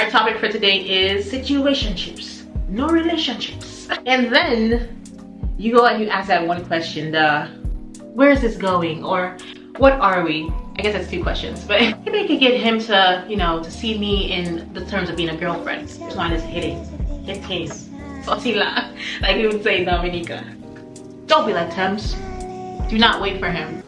Our topic for today is situationships, no relationships. And then you go and you ask that one question, where is this going? Or what are we? I guess that's two questions, but maybe I could get him to, to see me in the terms of being a girlfriend. This one is hitting. Sotila, like we would say in Dominica. Don't be like Thames. Do not wait for him.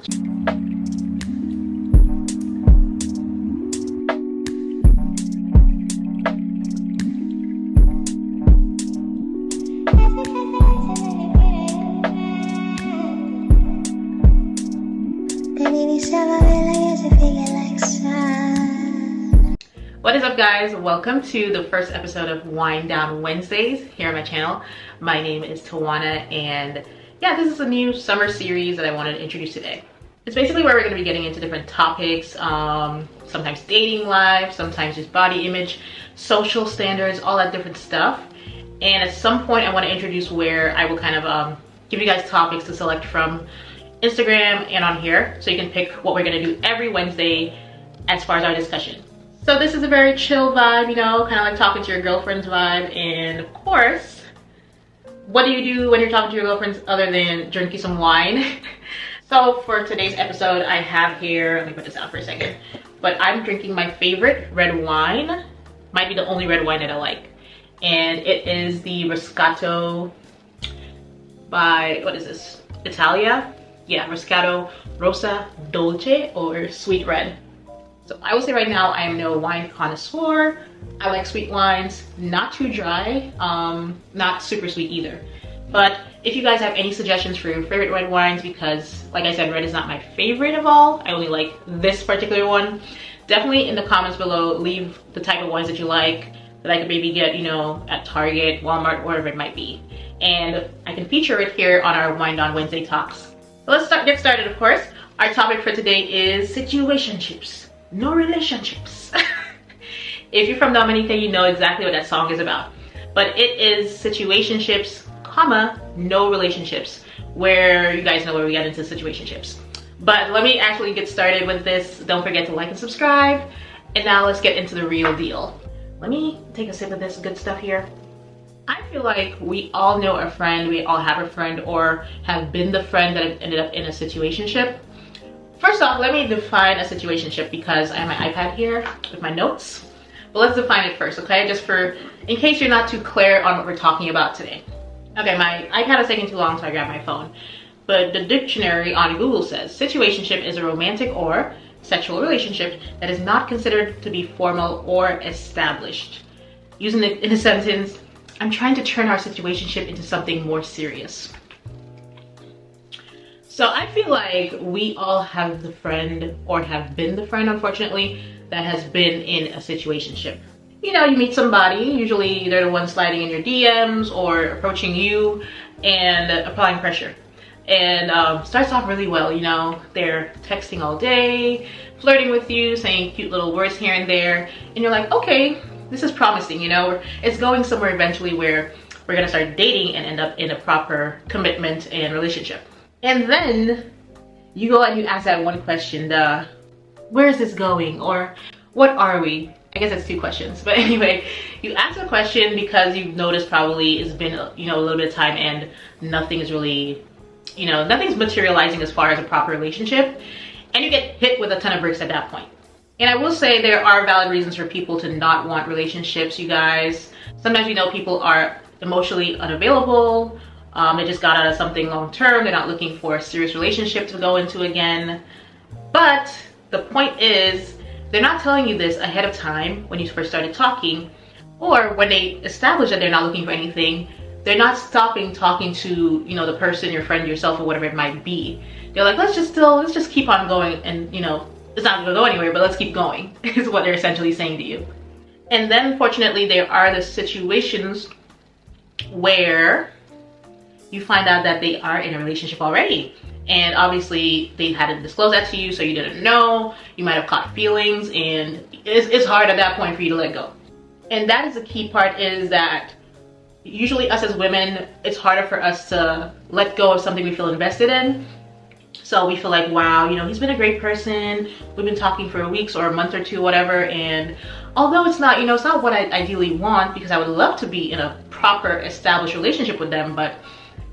What is up, guys? Welcome to the first episode of Wind Down Wednesdays here on my channel. My name is Tawana, and yeah, this is a new summer series that I wanted to introduce today. It's basically where we're going to be getting into different topics, sometimes dating life, sometimes just body image, social standards, all that different stuff. And at some point I want to introduce where I will kind of give you guys topics to select from Instagram and on here, so you can pick what we're going to do every Wednesday as far as our discussion. So this is a very chill vibe, kind of like talking to your girlfriend's vibe. And of course, what do you do when you're talking to your girlfriends other than drinking some wine? So for today's episode, I have here, let me put this out for a second, but I'm drinking my favorite red wine. Might be the only red wine that I like. And it is the Roscato by, what is this? Italia? Yeah, Roscato Rossa, Dolce, or sweet red. So I will say right now, I am no wine connoisseur. I like sweet wines, not too dry, not super sweet either. But if you guys have any suggestions for your favorite red wines, because like I said, red is not my favorite of all, I only like this particular one, definitely in the comments below, leave the type of wines that you like, that I could maybe get, at Target, Walmart, wherever it might be. And I can feature it here on our Wind On Wednesday talks. So let's get started, of course. Our topic for today is situationships. No relationships. If you're from Dominica, you know exactly what that song is about. But it is situationships, comma, no relationships, where you guys know where we get into situationships. But let me actually get started with this. Don't forget to like and subscribe. And now let's get into the real deal. Let me take a sip of this good stuff here. I feel like we all know a friend, we all have a friend, or have been the friend that ended up in a situationship. First off, let me define a situationship, because I have my iPad here with my notes. But let's define it first, okay? Just in case you're not too clear on what we're talking about today. Okay, my iPad is taking too long, so I grabbed my phone. But the dictionary on Google says, situationship is a romantic or sexual relationship that is not considered to be formal or established. Using it in a sentence, I'm trying to turn our situationship into something more serious. So I feel like we all have the friend, or have been the friend, unfortunately, that has been in a situationship. You meet somebody, usually they're the one sliding in your DMs or approaching you and applying pressure. And starts off really well, they're texting all day, flirting with you, saying cute little words here and there. And you're like, okay, this is promising, it's going somewhere eventually where we're gonna start dating and end up in a proper commitment and relationship. And then you go and you ask that one question, where is this going? Or what are we? I guess that's two questions. But anyway, you ask a question because you've noticed probably it's been, a little bit of time and nothing is really, nothing's materializing as far as a proper relationship. And you get hit with a ton of bricks at that point. And I will say there are valid reasons for people to not want relationships, you guys. Sometimes people are emotionally unavailable. They just got out of something long term. They're not looking for a serious relationship to go into again. But the point is, they're not telling you this ahead of time when you first started talking, or when they establish that they're not looking for anything, they're not stopping talking to, the person, your friend, yourself, or whatever it might be. They're like, let's just keep on going, and it's not gonna go anywhere, but let's keep going, is what they're essentially saying to you. And then fortunately, there are the situations where you find out that they are in a relationship already. And obviously they hadn't disclosed that to you, so you didn't know. You might have caught feelings, and it's hard at that point for you to let go. And that is the key part, is that usually us as women, it's harder for us to let go of something we feel invested in. So we feel like, wow, he's been a great person. We've been talking for weeks or a month or two, whatever, and although it's not, it's not what I ideally want, because I would love to be in a proper established relationship with them, but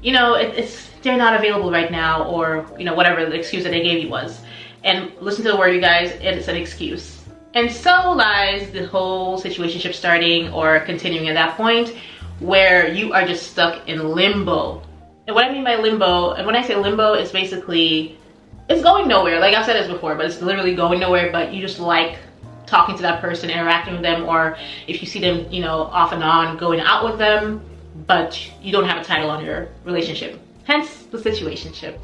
it's they're not available right now, or whatever the excuse that they gave you was. And listen to the word, you guys, it's an excuse. And so lies the whole situationship starting or continuing at that point where you are just stuck in limbo. And what I mean by limbo, and when I say limbo, it's basically, it's going nowhere. Like I've said this before, but it's literally going nowhere, but you just like talking to that person, interacting with them, or if you see them, off and on, going out with them, but you don't have a title on your relationship. Hence the situationship.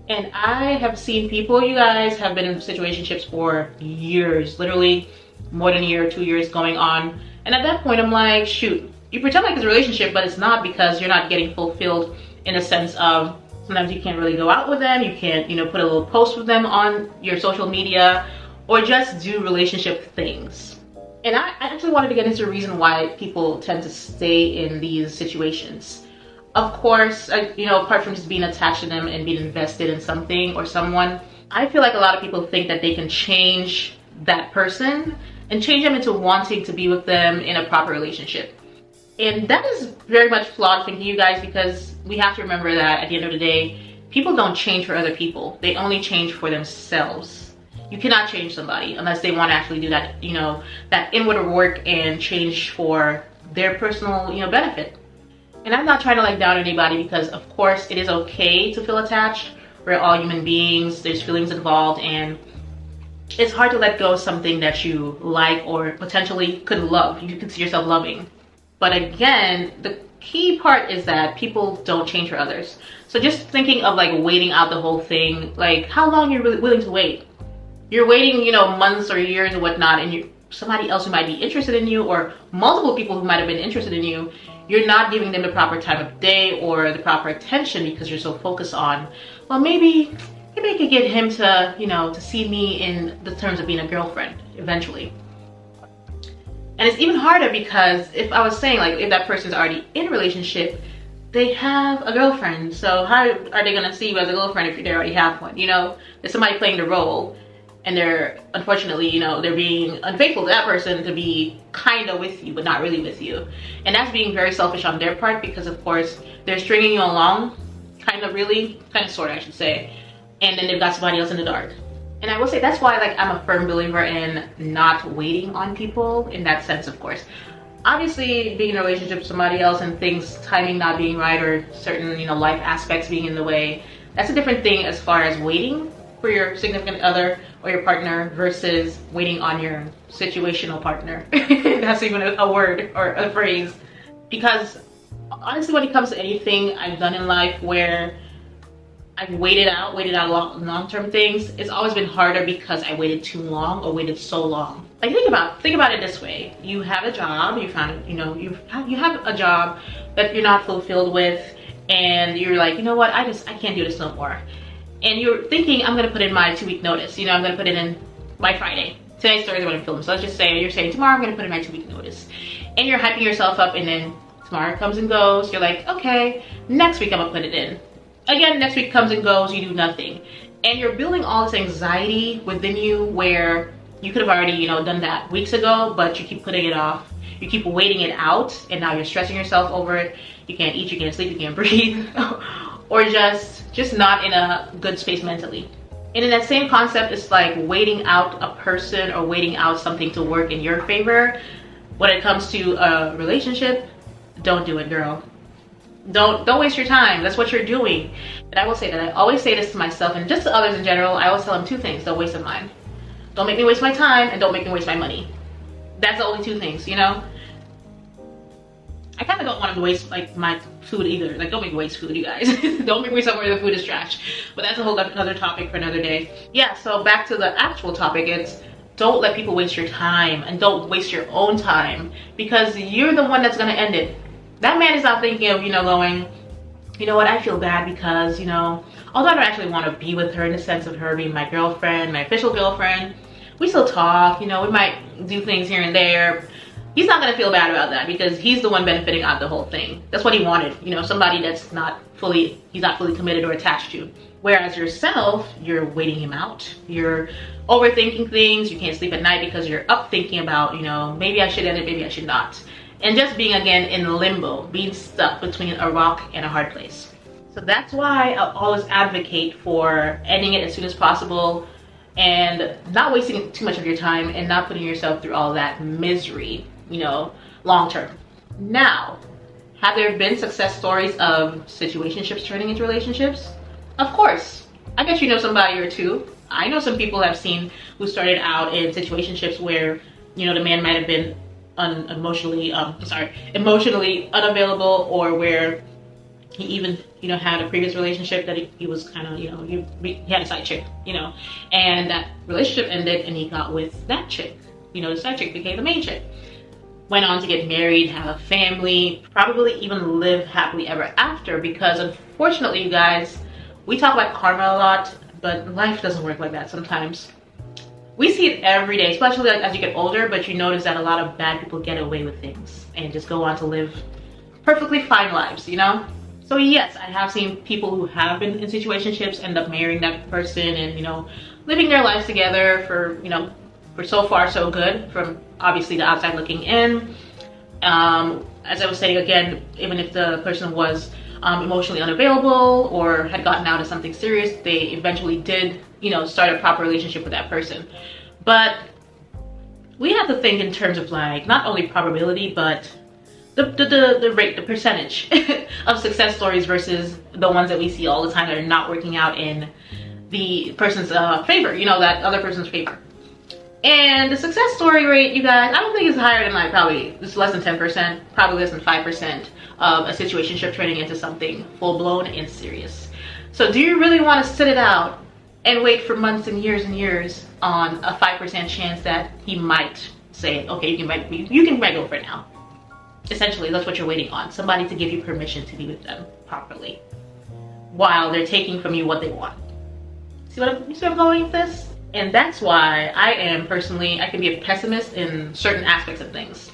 And I have seen people, you guys, have been in situationships for years, literally more than a year, 2 years going on. And at that point, I'm like, shoot, you pretend like it's a relationship, but it's not, because you're not getting fulfilled in a sense of sometimes you can't really go out with them. You can't, put a little post with them on your social media, or just do relationship things. And I actually wanted to get into the reason why people tend to stay in these situations. Of course, apart from just being attached to them and being invested in something or someone, I feel like a lot of people think that they can change that person and change them into wanting to be with them in a proper relationship. And that is very much flawed thinking, you guys, because we have to remember that at the end of the day, people don't change for other people. They only change for themselves. You cannot change somebody unless they want to actually do that, that inward work and change for their personal, benefit. And I'm not trying to down anybody, because of course it is okay to feel attached. We're all human beings, there's feelings involved, and it's hard to let go of something that you like or potentially could love, you could see yourself loving. But again, the key part is that people don't change for others. So just thinking of waiting out the whole thing, how long you're really willing to wait. You're waiting, months or years and whatnot, and somebody else who might be interested in you, or multiple people who might have been interested in you, you're not giving them the proper time of day or the proper attention, because you're so focused on, well, maybe I could get him to, to see me in the terms of being a girlfriend eventually. And it's even harder because if I was saying, if that person's already in a relationship, they have a girlfriend. So how are they gonna see you as a girlfriend if they already have one? There's somebody playing the role, and they're, unfortunately, they're being unfaithful to that person to be kind of with you, but not really with you. And that's being very selfish on their part, because of course, they're stringing you along, kind of sort of, I should say. And then they've got somebody else in the dark. And I will say that's why I'm a firm believer in not waiting on people in that sense, of course. Obviously, being in a relationship with somebody else and things, timing not being right, or certain, life aspects being in the way, that's a different thing as far as waiting for your significant other or your partner versus waiting on your situational partner. That's even a word or a phrase. Because honestly, when it comes to anything I've done in life where I've waited out long-term things, it's always been harder because I waited too long or waited so long. Think about it this way. You have a job, you have a job that you're not fulfilled with, and you're like, what, I can't do this no more. And you're thinking, I'm gonna put in my 2-week notice. I'm gonna put it in by Friday. Today's Thursday when I'm filming. So let's just say you're saying tomorrow I'm gonna put in my 2-week notice. And you're hyping yourself up, and then tomorrow comes and goes. You're like, okay, next week I'm gonna put it in. Again, next week comes and goes, you do nothing. And you're building all this anxiety within you where you could have already, done that weeks ago, but you keep putting it off. You keep waiting it out, and now you're stressing yourself over it. You can't eat, you can't sleep, you can't breathe, or just not in a good space mentally. And in that same concept, it's like waiting out a person or waiting out something to work in your favor. When it comes to a relationship, don't do it, girl. Don't waste your time. That's what you're doing. And I will say that I always say this to myself and just to others in general. I always tell them 2 things. Don't waste mine. Don't make me waste my time, and don't make me waste my money. That's the only 2 things, I kind of don't want to waste my food either. Don't make me waste food, you guys. Don't make me somewhere the food is trash. But that's a whole other topic for another day. Yeah, so back to the actual topic. It's don't let people waste your time, and don't waste your own time, because you're the one that's going to end it. That man is not thinking of, going, what, I feel bad because, although I don't actually want to be with her in the sense of her being my girlfriend, my official girlfriend, we still talk, we might do things here and there. He's not going to feel bad about that because he's the one benefiting out of the whole thing. That's what he wanted, somebody that's he's not fully committed or attached to. Whereas yourself, you're waiting him out. You're overthinking things. You can't sleep at night because you're up thinking about, you know, maybe I should end it, maybe I should not. And just being, again, in limbo, being stuck between a rock and a hard place. So that's why I'll always advocate for ending it as soon as possible and not wasting too much of your time and not putting yourself through all that misery, you know, long term. Now, have there been success stories of situationships turning into relationships? Of course. I guess you know somebody or two. I know some people I've seen who started out in situationships where, you know, the man might have been emotionally unavailable, or where he even, you know, had a previous relationship that he was kind of, you know, he had a side chick, you know, and that relationship ended and he got with that chick. You know, the side chick became the main chick. Went on to get married, have a family, probably even live happily ever after, because unfortunately, you guys, we talk about karma a lot, but life doesn't work like that sometimes. We see it every day, especially like as you get older, but you notice that a lot of bad people get away with things and just go on to live perfectly fine lives, you know? So yes, I have seen people who have been in situationships end up marrying that person and, you know, living their lives together for, you know, for so far so good, from obviously the outside looking in. As I was saying, again, even if the person was emotionally unavailable or had gotten out of something serious, they eventually did, you know, start a proper relationship with that person. But we have to think in terms of like not only probability, but the rate, the percentage of success stories versus the ones that we see all the time that are not working out in the person's favor, you know, that other person's favor. And the success story rate, you guys, I don't think it's higher than like probably, it's less than 10%, probably less than 5% of a situationship turning into something full-blown and serious. So do you really want to sit it out and wait for months and years on a 5% chance that he might say, okay, you can be my girlfriend now? Essentially, that's what you're waiting on. Somebody to give you permission to be with them properly while they're taking from you what they want. See what I'm going with this? And that's why I am personally, I can be a pessimist in certain aspects of things.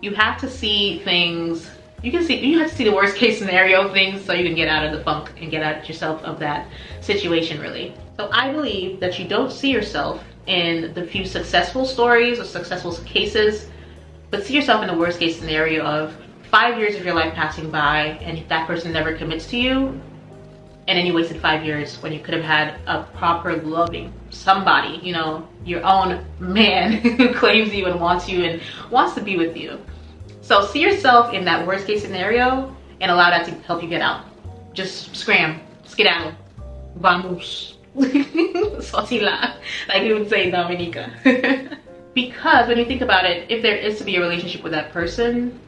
You have to see things, you have to see the worst case scenario of things so you can get out of the funk and get out yourself of that situation, really. So I believe that you don't see yourself in the few successful stories or successful cases, but see yourself in the worst case scenario of 5 years of your life passing by and that person never commits to you, and then you wasted 5 years when you could have had a proper loving somebody, you know, your own man who claims you and wants to be with you. So see yourself in that worst case scenario and allow that to help you get out. Just scram, skedaddle, vamos, sotila, like we would say in Dominica. Because when you think about it, if there is to be a relationship with that person,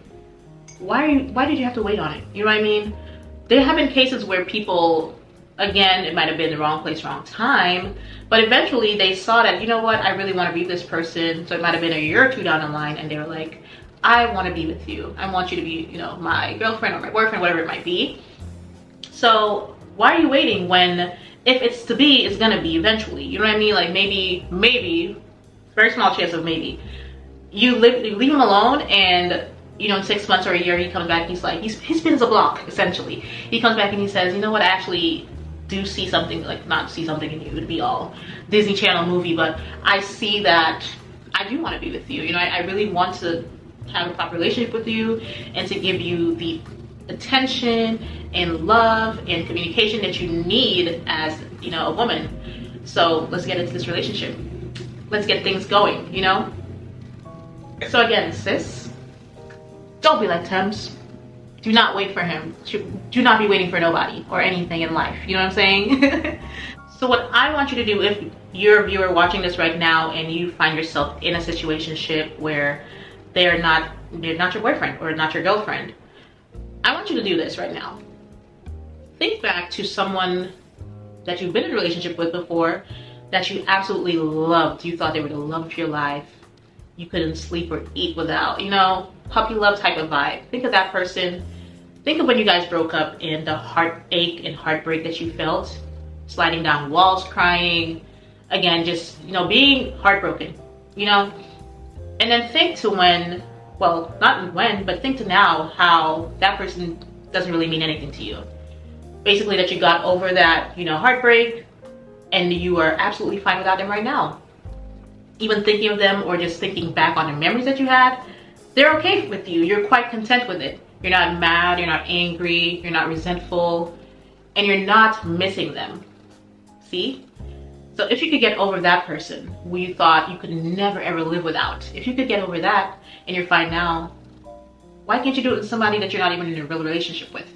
why did you have to wait on it? You know what I mean? There have been cases where people, again, it might have been the wrong place, wrong time, but eventually they saw that, you know what, I really want to be with this person. So it might have been a year or two down the line and they were like, I want to be with you. I want you to be, you know, my girlfriend or my boyfriend, whatever it might be. So why are you waiting when, if it's to be, it's gonna be eventually? You know what I mean? Like maybe, very small chance of maybe. You leave him alone and, you know, in 6 months or a year, he comes back, he's like, he spins a block, essentially. He comes back and he says, you know what, I actually do see something, like not see something in you, it would be all Disney Channel movie, but I see that I do want to be with you. You know, I really want to have a proper relationship with you and to give you the attention and love and communication that you need as, you know, a woman. So let's get into this relationship. Let's get things going, you know? So again, sis, don't be like Thames. Do not wait for him. Do not be waiting for nobody or anything in life. You know what I'm saying? So what I want you to do, if you're a viewer watching this right now and you find yourself in a situationship where they're not your boyfriend or not your girlfriend, I want you to do this right now. Think back to someone that you've been in a relationship with before that you absolutely loved. You thought they were the love of your life. You couldn't sleep or eat without, you know, puppy love type of vibe. Think of that person. Think of when you guys broke up and the heartache and heartbreak that you felt. Sliding down walls, crying. Again, just, you know, being heartbroken, you know? And then think to when, well, not when, but think to now how that person doesn't really mean anything to you. Basically that you got over that, you know, heartbreak, and you are absolutely fine without them right now. Even thinking of them or just thinking back on the memories that you had, they're okay with you. You're quite content with it. You're not mad, you're not angry, you're not resentful, and you're not missing them. See? So if you could get over that person who you thought you could never ever live without, if you could get over that and you're fine now, why can't you do it with somebody that you're not even in a real relationship with?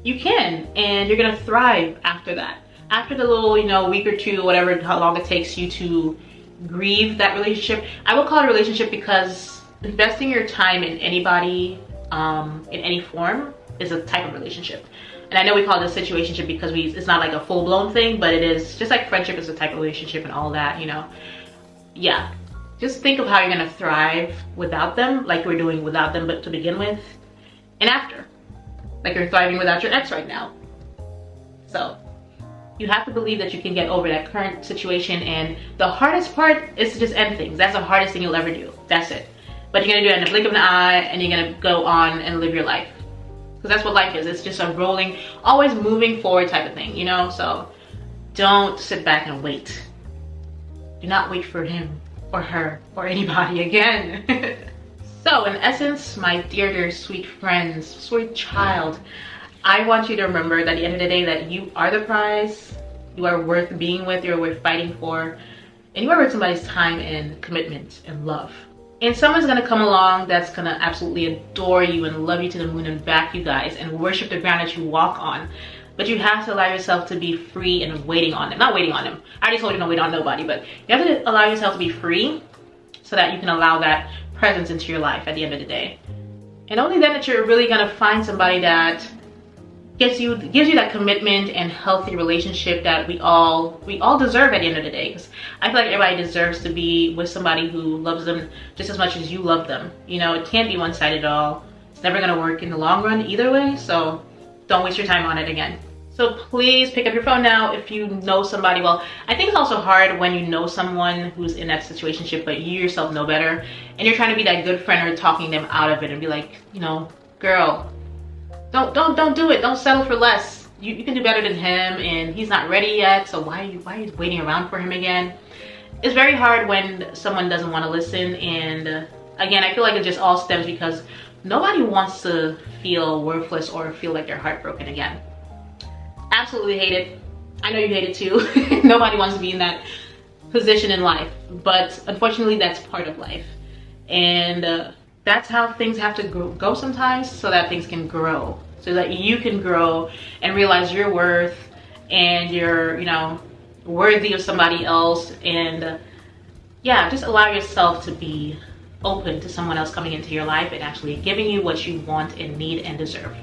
You can, and you're gonna thrive after that. After the little, you know, week or two, whatever, how long it takes you to grieve that relationship. I will call it a relationship because investing your time in anybody, in any form, is a type of relationship. And I know we call it a situationship because it's not like a full-blown thing, but it is just like friendship is a type of relationship and all that, you know. Yeah, just think of how you're gonna thrive without them, like we're doing without them, but to begin with, and after, like you're thriving without your ex right now. So you have to believe that you can get over that current situation, and the hardest part is to just end things. That's the hardest thing you'll ever do. That's it. But you're gonna do it in the blink of an eye, and you're gonna go on and live your life. Because that's what life is. It's just a rolling, always moving forward type of thing, you know? So don't sit back and wait. Do not wait for him or her or anybody again. So in essence, my dear sweet friends, sweet child, I want you to remember that at the end of the day that you are the prize, you are worth being with, you're worth fighting for, and you are worth somebody's time and commitment and love. And someone's gonna come along that's gonna absolutely adore you and love you to the moon and back, you guys, and worship the ground that you walk on. But you have to allow yourself to be free and waiting on them. Not waiting on them. I already told you don't wait on nobody, but you have to allow yourself to be free so that you can allow that presence into your life at the end of the day. And only then that you're really gonna find somebody that gives you that commitment and healthy relationship that we all deserve at the end of the day. Because I feel like everybody deserves to be with somebody who loves them just as much as you love them. You know, it can't be one-sided at all. It's never gonna work in the long run either way, so don't waste your time on it again. So please pick up your phone now if you know somebody. Well, I think it's also hard when you know someone who's in that situationship, but you yourself know better, and you're trying to be that good friend or talking them out of it and be like, you know, girl, don't do it. Don't settle for less. You can do better than him, and he's not ready yet, so why are you waiting around for him again? It's very hard when someone doesn't want to listen, and again, I feel like it just all stems because nobody wants to feel worthless or feel like they're heartbroken again. Absolutely hate it. I know you hate it too. Nobody wants to be in that position in life, but unfortunately that's part of life, and that's how things have to go sometimes, so that things can grow, so that you can grow and realize your worth, and you're, you know, worthy of somebody else. And yeah, just allow yourself to be open to someone else coming into your life and actually giving you what you want and need and deserve.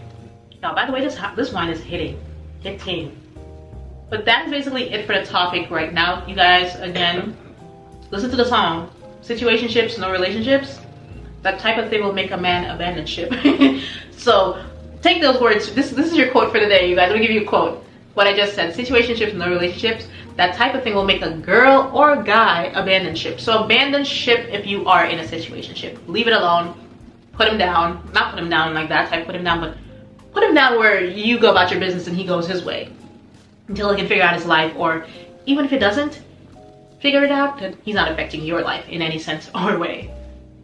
Now, by the way, this wine is hitting. But that's basically it for the topic right now, you guys. Again, listen to the song, Situationships, no relationships. That type of thing will make a man abandon ship. So take those words. This is your quote for the day, you guys. Let me give you a quote. What I just said, situationships, no relationships. That type of thing will make a girl or a guy abandon ship. So abandon ship if you are in a situationship. Leave it alone. Put him down. Not put him down like that type, put him down, but put him down where you go about your business and he goes his way until he can figure out his life, or even if it doesn't figure it out, then he's not affecting your life in any sense or way.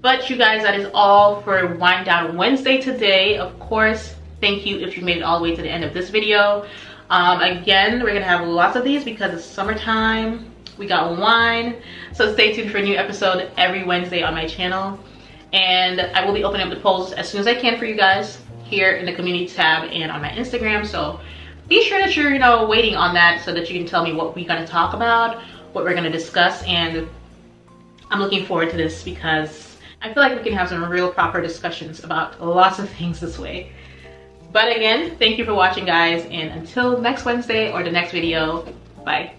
But you guys, that is all for Wind Down Wednesday today. Of course, thank you if you made it all the way to the end of this video. Again, we're gonna have lots of these because it's summertime. We got wine, so stay tuned for a new episode every Wednesday on my channel. And I will be opening up the polls as soon as I can for you guys here in the community tab and on my Instagram. So be sure that you're, you know, waiting on that so that you can tell me what we're gonna talk about, what we're gonna discuss. And I'm looking forward to this because I feel like we can have some real proper discussions about lots of things this way. But again, thank you for watching, guys, and until next Wednesday or the next video, bye.